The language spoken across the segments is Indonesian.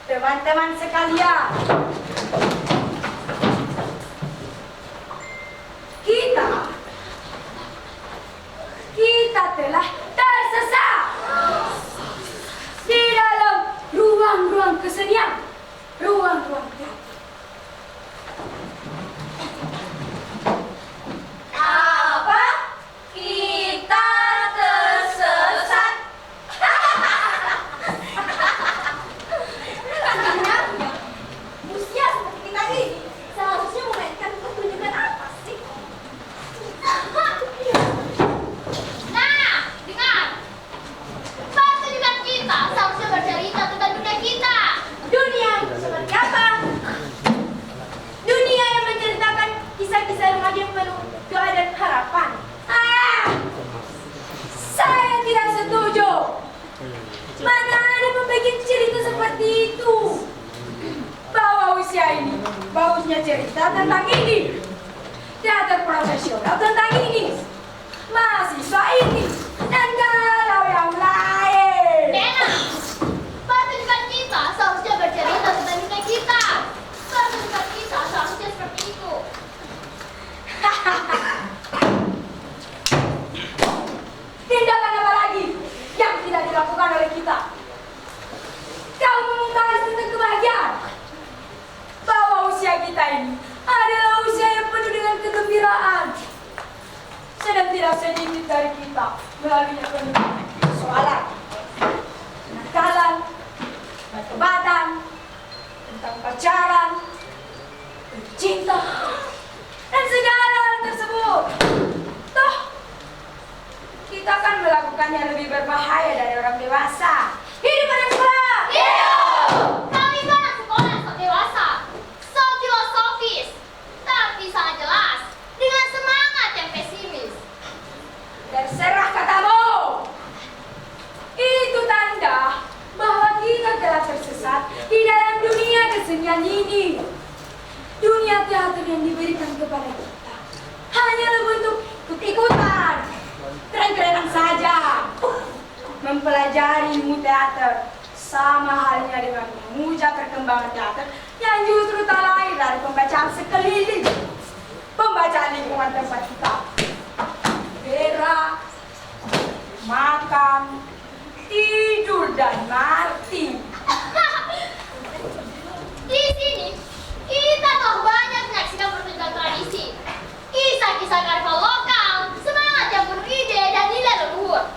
Teman-teman sekalian, kita telah tersesat di dalam ruang-ruang kesenian, ruang-ruang kreatif. Apa? Kita tersesat? Usia seperti kita ini seharusnya memainkan pertunjukan apa sih? Nah, dengar. Pertunjukan kita seharusnya bercerita tentang dunia kita. Dunia seperti apa? Dunia yang menceritakan kisah-kisah remaja yang penuh doa dan harapan. Saya tidak setuju. Mana ada pembagian cerita seperti itu? Bahwa usia ini bagusnya cerita tentang ini, teater profesional tentang ini, mahasiswa ini, dan galau yang lain. Enak. Pertunjukan kita seharusnya bercerita tentang dunia kita. Pertunjukan kita seharusnya seperti itu. Tindakan apa lagi yang tidak dilakukan oleh kita? Kau membahas tentang kebahagiaan. Bahwa usia kita ini adalah usia yang penuh dengan kegembiraan. Sedang tidak sedikit dari kita melaluinya penuh persoalan, kenakalan, pertobatan, tentang pacaran, cinta, dan segala hal tersebut. Toh, kita kan melakukannya lebih berbahaya dari orang dewasa. Hidup anak sekolah! Hidup! Kami itu anak sekolah so dewasa, so filosofis, tapi sangat jelas dengan semangat yang pesimis. Terserah katamu. Itu tanda bahwa kita telah tersesat di dalam dunia kesenian ini. Dunia teater yang diberikan kepada kita hanyalah bentuk ikut-ikutan, keren-kerenan saja. Mempelajari ilmu teater sama halnya dengan memuja perkembangan teater yang justru tak lain dari pembacaan sekeliling, pembacaan lingkungan tempat kita. Berak, makan, tidur, dan mati. Di sini kita telah banyak menyaksikan pertunjukan tradisi, kisah-kisah karnaval lokal, semangat yang penuh ide dan nilai leluhur.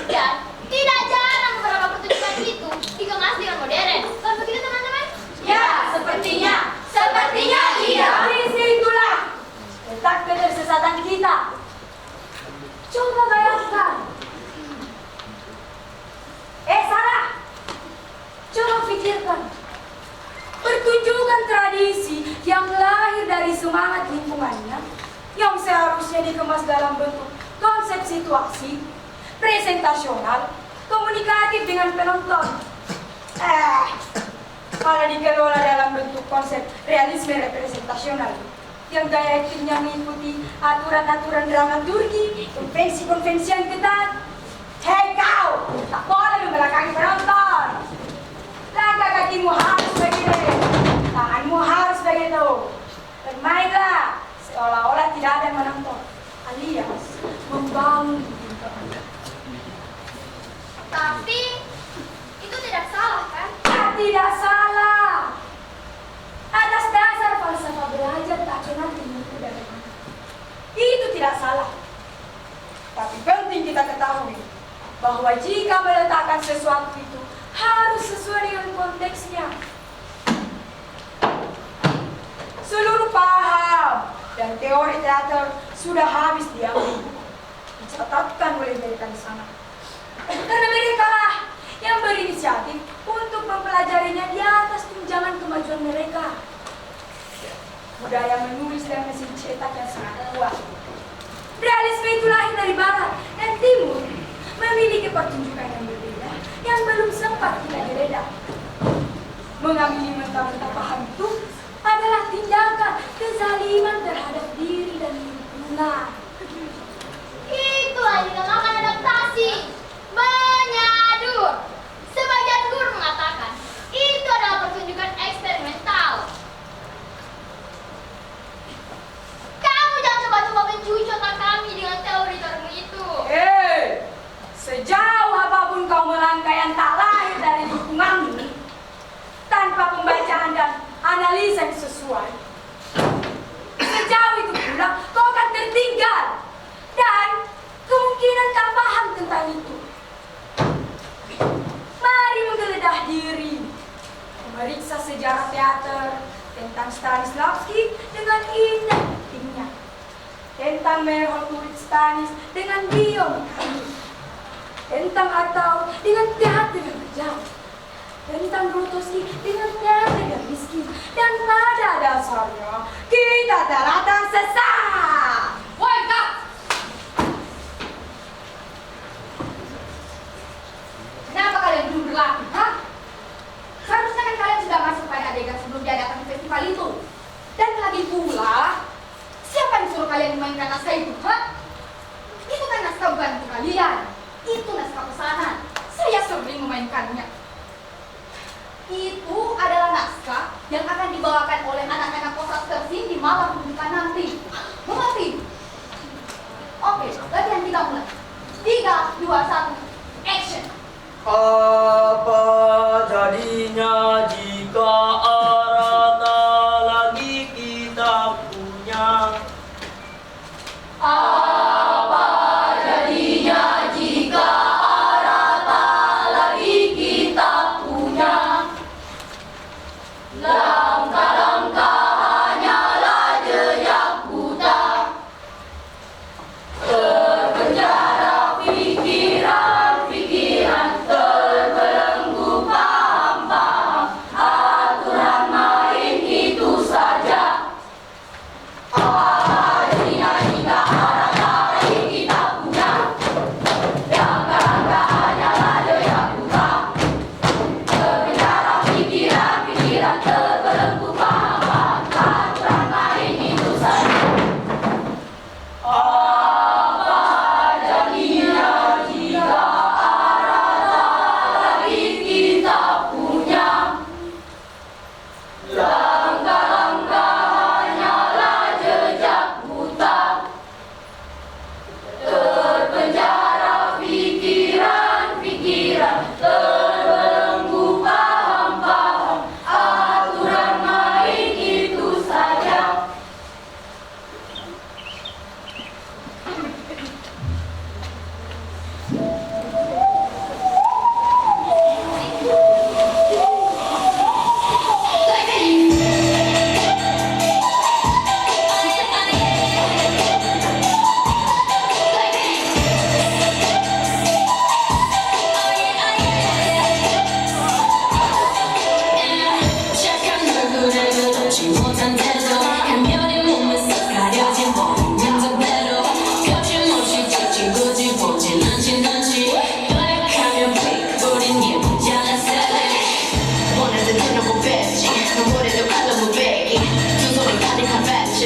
Dan tidak jarang beberapa pertunjukan itu dikemas dengan modern. Bukan begitu teman-teman? Ya, sepertinya iya. Tradisi itulah letak ketersesatan kita. Coba bayangkan. Sarah, coba pikirkan. Pertunjukan tradisi yang lahir dari semangat lingkungannya, yang seharusnya dikemas dalam bentuk konsep situasi, presentasional, komunikatif dengan penonton. Malah dikelola dalam bentuk konsep realisme representasional, yang gaya aktingnya mengikuti aturan-aturan dramaturgi, konvensi-konvensi yang ketat. Hei kau, tak boleh membelakangi penonton. Langkah kakimu harus begini, tanganmu harus begitu. Bermainlah seolah-olah tidak ada yang menonton, alias membangun lingkungan. Tapi itu tidak salah kan? Tidak salah. Atas dasar falsafah belajar tak kenal ilmu dan itu tidak salah. Tapi penting kita ketahui bahwa jika meletakkan sesuatu itu harus sesuai dengan konteksnya. Seluruh paham dan teori teater sudah habis diambil, dicatatkan oleh mereka di sana. Karena mereka lah yang berinisiatif untuk mempelajarinya di atas tunjangan kemajuan mereka. Budaya menulis dan mesin cetak yang sangat kuat. Realisme itu lahir dari barat dan timur, memiliki pertunjukan yang berbeda yang belum sempat kita geledah. Mengambil mentah-mentah paham itu adalah tindakan kezaliman terhadap diri dan lingkungan. Itulah yang dinamakan adaptasi, menyadur. Sebagian guru mengatakan itu adalah pertunjukan eksperimental. Kamu jangan coba-coba mencuci otak kami dengan teori-teorimu itu. Sejauh apapun kau melangkah yang tak lahir dari lingkunganmu, tanpa pembacaan dan analisa yang sesuai, sejauh itu pula kau akan tertinggal dan kemungkinan tak paham tentang itu. Mari menggeledah diri, memeriksa sejarah teater tentang Stanislavski dengan indah aktingnya, tentang Mehmet Stanis dengan Guillaume, tentang Atau dengan teater yang kejam, tentang Grotowski dengan teater yang miskin, dan pada dasarnya kita telah tersesat. Woi kak! Kenapa kalian belum berlatih? Seharusnya kan kalian sudah masuk pada adegan sebelum diadakan festival itu. Dan lagi pula, siapa yang suruh kalian memainkan naskah itu? Itu kan naskah bukan untuk kalian. Itu naskah pesanan. Saya sering memainkannya. Itu adalah naskah yang akan dibawakan oleh anak-anak kota tersin di malam pertunjukan nanti. Mengerti? Oke, latihan kita mulai. 3, 2, 1, action! Apa jadinya jika Arata lagi kita punya? Apa jadinya jika Arata lagi kita punya? Langkah-langkah terbelenggu paham aturan main itu saja. Apa jadinya jika arah langit kita punya? Langkah-langkah hanyalah jejak buta, terpenjara pikiran-pikiran, terbelenggu paham-paham aturan main itu saja. 착한 얼굴을 걷지 못한 태도 한면이 몸에서 가려진 보이는 그대로 거침없이 찍찍굳이 보진 않지 노력하면 픽 우린 예쁘잖아 셀렉 원하는 대놓고 뺐지 너무래도 칼로브 베이 두 손이 가득한 팩트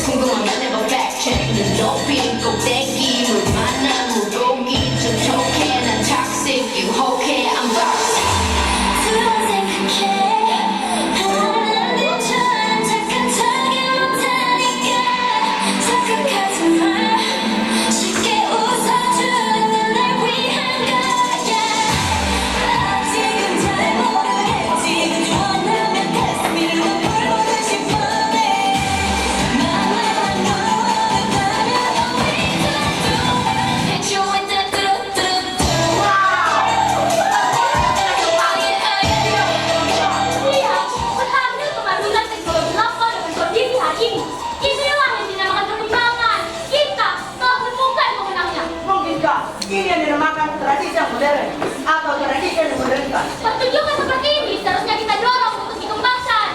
궁금하면 never fact check 늘 높이 꼭대기 물 만난 물고기 좀 촉해 난 toxic 유혹해 I'm toxic 두번 생각해 하나님처럼 착한 척이 못하니까 착각하지 마 쉽게 웃어주는 건 날 위한 거야 아직은 잘 모르겠지 원하면 test me 널 보고 싶어해 나만 원한다면 always hit you with that 뚜루뚜루뚜루 Lihat, betapa kemajuan teknologi lapor dengan kondisi hari ini. Inilah yang dinamakan perkembangan. Kita telah menemukan pemenangnya. Mungkinkah ini yang dinamakan tradisi yang modern atau tradisi yang modernitas? Pertunjukan seperti ini seharusnya kita dorong untuk dikembangkan.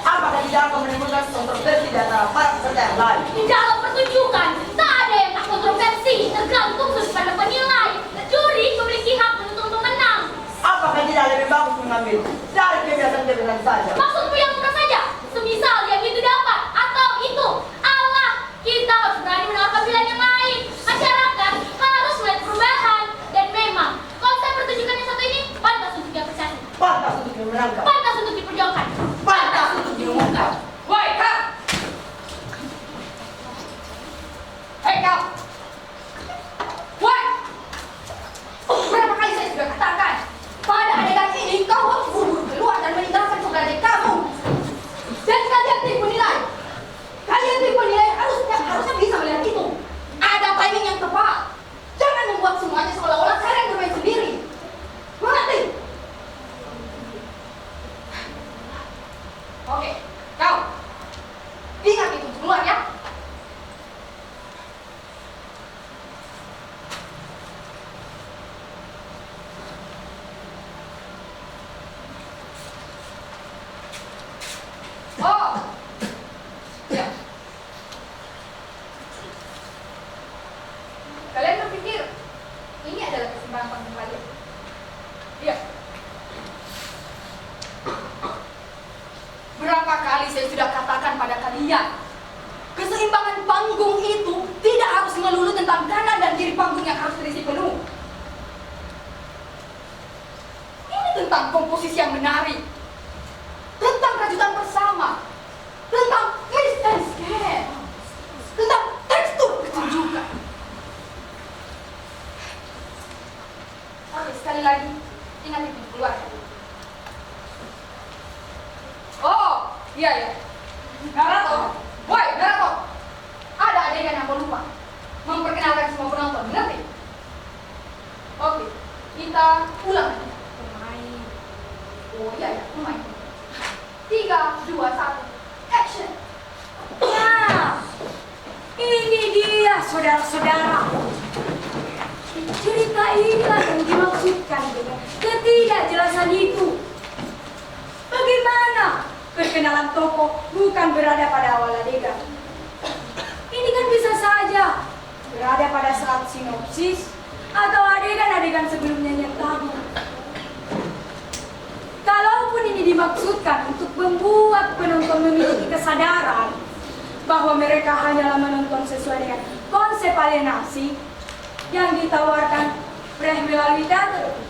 Apakah tidak akan menimbulkan kontroversi di antara para peserta yang lain? Di dalam pertunjukan, tak ada yang tak kontroversi, tergantung sudut pandang penilai. Juri memiliki hak menentukan pemenang. Apakah tidak lebih bagus mengambil dari kebiasaan-kebiasaan saja? Maksudku yang mudah saja, semisal yang itu dapat atau itu Allah. Kita harus berani menawarkan pilihan yang lain. Masyarakat harus melihat perubahan. Dan memang konsep pertunjukan yang satu ini pantas untuk diapresiasi, Pantas untuk dimenangkan, pantas untuk diperjuangkan. pantas untuk diumumkan. Woi, kau! Hei, kau! Woi! Berapa kali saya sudah katakan, pada adegan ini kau harus buru-buru keluar dan meninggalkan saudara kamu. Dan kalian tim penilai. Kalian tim penilai harusnya bisa melihat itu. Ada timing yang tepat. Jangan membuat semuanya seolah-olah kalian bermain sendiri. Mengerti? Oke, kau ingat itu keluar ya. Oh, ya. Kalian berpikir ini adalah kesempatan paling kalian? Iya. Berapa kali saya sudah katakan pada kalian, keseimbangan panggung itu tidak harus melulu tentang kanan dan kiri panggung yang harus terisi penuh. Ini tentang komposisi yang menarik, tentang rajutan bersama, tentang twist and scare, tentang tekstur pertunjukan. Oke, sekali lagi, ingat itu keluar. Oh, iya ya. Narato, woi Narato, ada adegan yang mau lupa. Memperkenalkan semua penonton, ngerti? Oke, kita ulang lagi. Pemain. Oh iya ya, pemain. 3, 2, 1, action. Nah, ini dia saudara-saudara. Cerita inilah yang dimaksudkan dengan ketidakjelasan itu. Bagaimana perkenalan tokoh bukan berada pada awal adegan? Ini kan bisa saja berada pada saat sinopsis atau adegan-adegan sebelumnya yang tadi. Kalaupun Kalaupun ini dimaksudkan untuk membuat penonton memiliki kesadaran bahwa mereka hanyalah menonton sesuai dengan konsep alienasi yang ditawarkan Brecht melalui teater,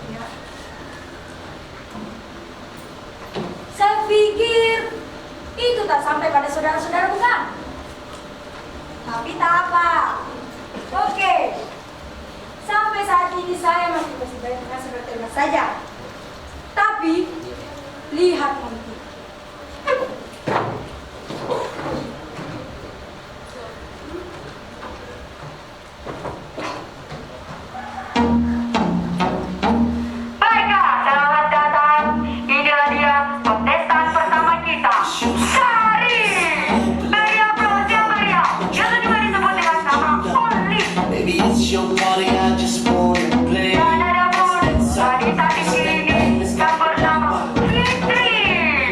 saya pikir itu tak sampai pada saudara-saudara, bukan? Tapi tak apa. Oke. Sampai saat ini saya masih bersedia dengan saudara saja. Tapi lihat nanti. Baiklah, selamat datang. Inilah dia kontestan pertama kita, Sari. Beri aplaus yang meriah. Yang juga disebut dengan nama Only. Baby, it's your party, I just wanna play. Dan ada pun wanita di sini yang bernama Fitri.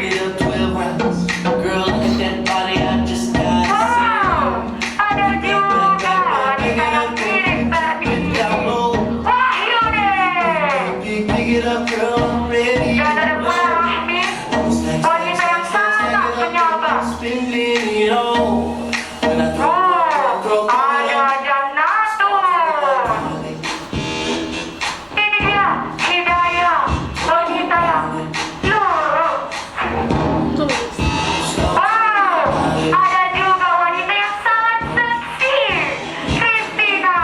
Give it up 12 rounds. Girl, look at that body, I just gotta Wow, ada juga wanita yang mirip Babi. say. Down low, Wahyuni. pick it up, girl, I'm ready. Dan ada pula Rahmi, wanita yang sangat penyabar. Spinning it all. When I Oh, ada Janatun. Ini dia Hidayah, wanita yang lurus. Wow, ada juga wanita yang sangat seksi, Christina.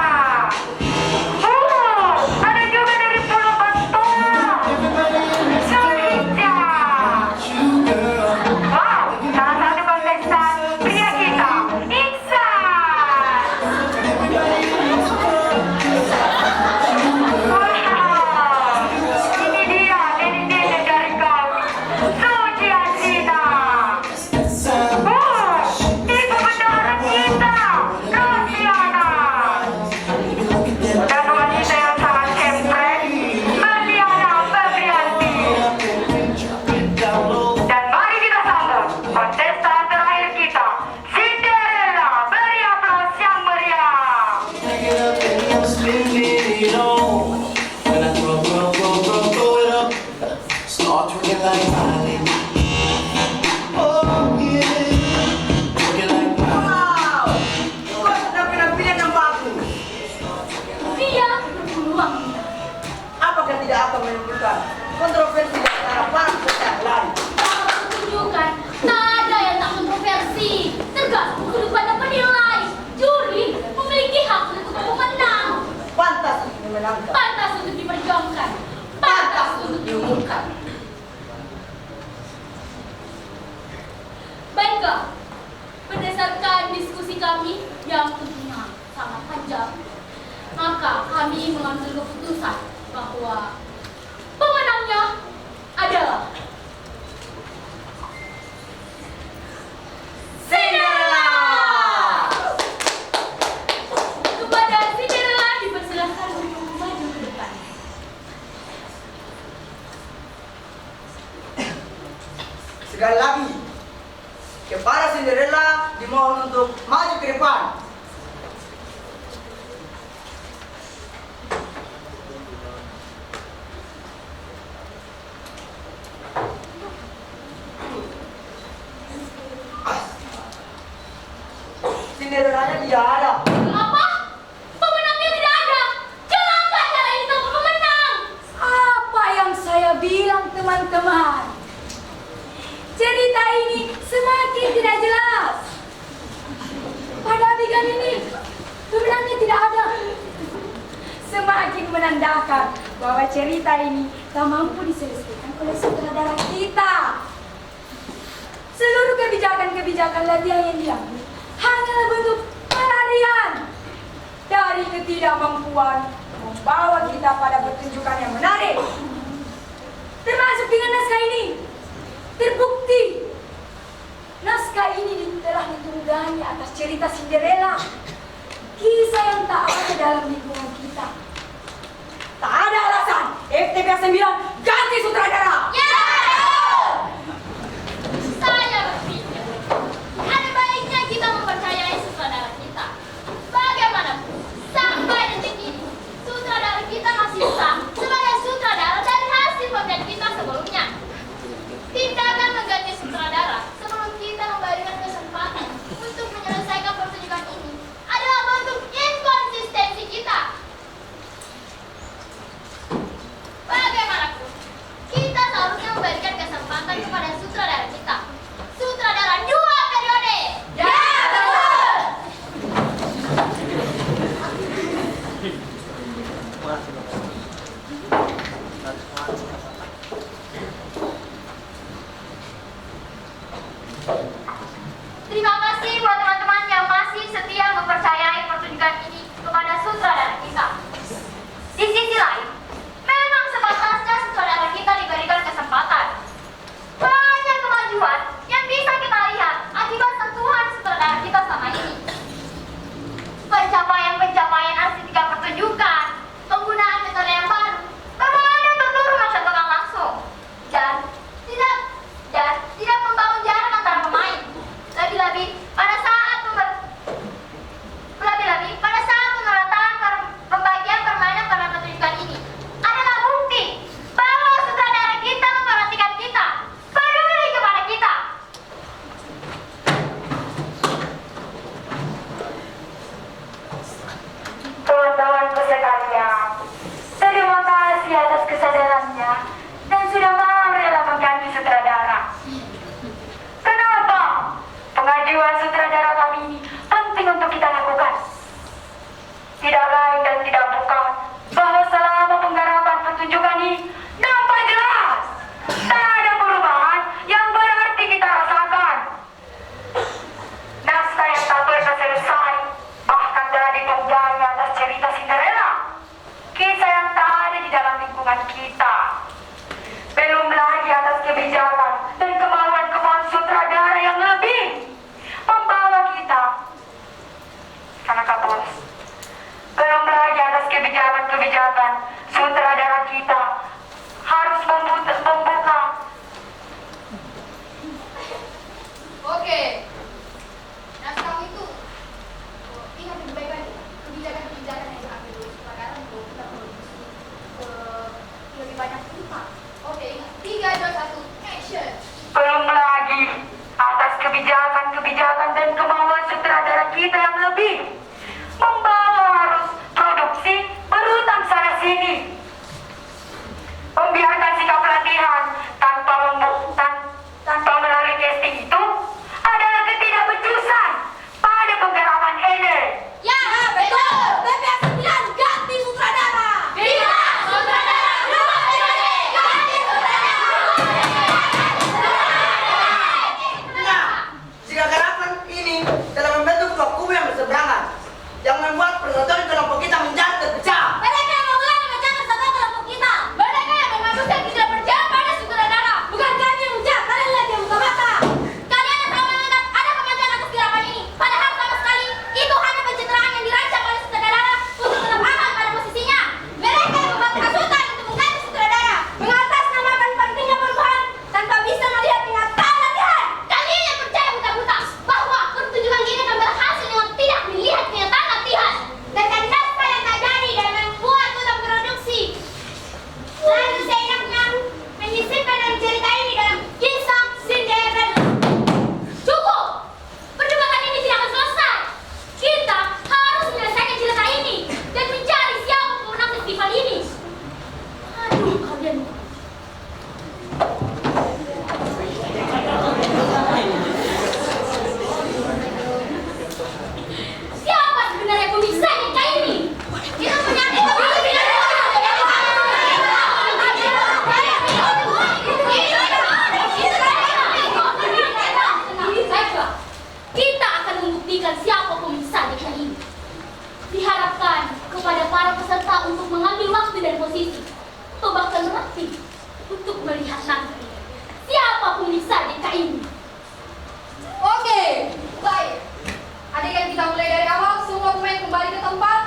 Ada juga dari Pulau Bantula, Sulhijjah. you, girl. Wow, salah satu kontestan pria kita, Iksan. Wow, ini dia nenek-nenek dari kami, Suci Azina. Wow, ibu bendara kita, Rosiana. Dan wanita yang sangat cempreng, Meliana Febrianti. Down low. Dan mari kita sambut kontestan terakhir kita, Cinderella. Beri aplaus yang meriah. Pick it up and I'm spinning it all. When I throw it up, start twerking like Miley. Oh yeah, twerking like Miley. Wow, kau sudah penampilan yang bagus. Dia berpeluang. Apakah tidak akan menimbulkan kontroversi di antara para peserta yang lain? Dapat tunjukkan, tak ada yang tak kontroversi. Tergantung sudut pandang penilai. Juri memiliki hak untuk memenang. Pantas untuk dimenangkan. Pantas untuk diperjuangkan. Pantas untuk diumumkan. Baiklah, berdasarkan diskusi kami yang tentunya sangat panjang, maka kami mengambil keputusan bahwa pemenangnya adalah Cinderella. Kepada Cinderella dipersilakan untuk maju ke depan. Sekali lagi, kepada Cinderella dimohon untuk maju ke depan. Cinderella-nya tidak ada. Apa? Pemenangnya tidak ada. Celaka cara ini untuk pemenang. Apa yang saya bilang, teman-teman? Cerita ini semakin tidak jelas. Pada adegan ini, pemenangnya tidak ada. Semakin menandakan bahwa cerita ini tak mampu diselesaikan oleh sutradara kita. Seluruh kebijakan-kebijakan latihan yang diambil hanyalah bentuk pelarian dari ketidakmampuan membawa kita pada pertunjukan yang menarik. Termasuk dengan naskah ini. Terbukti naskah ini telah ditunggangi atas cerita Cinderella, kisah yang tak ada dalam lingkungan kita. Tak ada alasan FTP 9 ganti sutradara. Ya! Saya berpikir, ada baiknya kita mempercayai sutradara kita. Bagaimanapun, sampai detik ini, sutradara kita masih sah sebagai sutradara dari hasil pemilihan kita sebelumnya. Terima kasih buat teman-teman yang masih setia mempercayai pertunjukan ini kepada sutradara kita. Di sisi lain, memang sebatasnya sutradara kita diberikan kesempatan. Banyak kemajuan yang bisa kita lihat akibat sentuhan sutradara kita sama ini. Pencapaian arsitika pertunjukan, penggunaan metode yang baru, berada berturut mencontohkan langsung, dan tidak membangun jarak antara pemain. Lebih-lebih pada saat pemerataan pembagian permainan pada pertunjukan ini adalah bukti bahwa sutradara kita memperhatikan kita, peduli kepada kita. Teman-temanku sekalian, terima kasih atas kesadarannya dan sudah mau rela mengganti sutradara. Kenapa? Pengajuan sutradara kami ini penting untuk kita lakukan. Tidak lain dan tidak bukan bahwa selama penggarapan pertunjukan ini nampak jelas tak ada perubahan yang berarti kita rasakan. Naskah yang tak pernah selesai, bahkan telah ditunggangi atas cerita Cinderella, kisah yang tak ada di dalam lingkungan kita. Belum lagi atas kebijakan dan kemauan-kemauan sutradara yang lebih membawa kita karena kabus. Belum lagi atas kebijakan-kebijakan sutradara kita harus membuka. Oke. Naskah itu ingat baik-baik kebijakan-kebijakan yang diambil oleh sutradara untuk kita produksi lebih banyak cerita. Oke, ingat 3, 2, 1, action. Belum lagi atas kebijakan-kebijakan dan kemauan sutradara kita yang lebih membawa harus produksi berhutang sana sini, membiarkan sikap pelatihan tanpa melalui casting itu adalah ketidakbecusan pada penggarapan ini. Ya, betul. BPS 9 ganti sutradara. Viva sutradara. Ganti sutradara. Nah, jika garapan ini telah membentuk dua kubu yang berseberangan, yang membuat persatuan kelompok kita menjadi terpecah. Mereka yang mengulangi memecahkan persatuan kelompok kita. Mereka yang menghabiskan tidak percaya pada sutradara. Bukan kami yang menjat, kalian lihat yang buka mata. Kalian yang selalu menganggap ada kemajuan atas gerakan ini. Padahal sama sekali itu hanya pencitraan yang dirancang oleh sutradara untuk tetap aman pada posisinya. Mereka yang membuat hasutan untuk mengganti sutradara, mengatasnamakan pentingnya perubahan tanpa bisa melihat kenyataan latihan. Kalian yang percaya buta-buta bahwa pertunjukan ini akan berhasil dengan tidak melihat kenyataan latihan. Dan naskah yang tak jadi dan membuat hutang produksi. Lalu seenaknya menyisipkan dalam cerita ini dalam kisah Cinderella. Cukup! Perjuangan ini tidak akan selesai. Kita harus menyelesaikan cerita ini dan mencari siapa pemenang festival ini. Aduh, kalian. Siapa sebenarnya pemirsa cerita ini? Kita menyakiti Baiklah, kita akan membuktikan siapa pemirsa cerita ini. Diharapkan kepada para peserta untuk mengambil waktu dan posisi, atau bahkan mati untuk melihat nanti siapa pemirsa cerita ini. Oke, baik. Adegan kita mulai dari awal, semua pemain kembali ke tempat.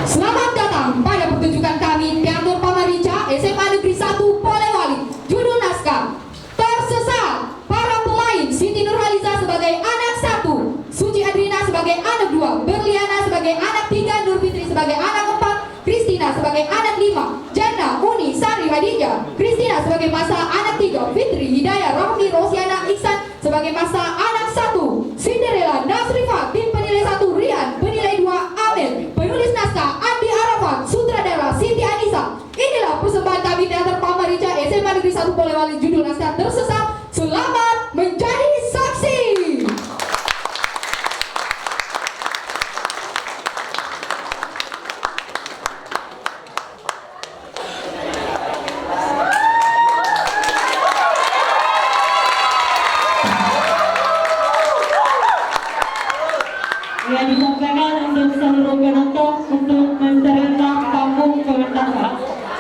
Selamat datang pada pertunjukan kami Teater Pamarica SMA Negeri 1 Polewali. Judul naskah Tersesat. Para pemain Siti Nurhaliza sebagai anak 1, Suci Adrina sebagai anak 2, Berliana sebagai anak 3, Nur Fitri sebagai anak 4, Kristina sebagai anak 5, Jana, Uni, Sari, Hadijah, Kristina sebagai masa anak 3, Fitri, Hidayah, Rahmi, Rosiana, Iksan sebagai masa anak 1, Cinderella, Nasrifa, tim penilai 1, Rian, penilai 2, Amel, penulis naskah Andi Arafat, sutradara Siti Anissa. Inilah persembahan kami Teater Pamarica SMA Negeri 1 Polewali, judul naskah Tersesat.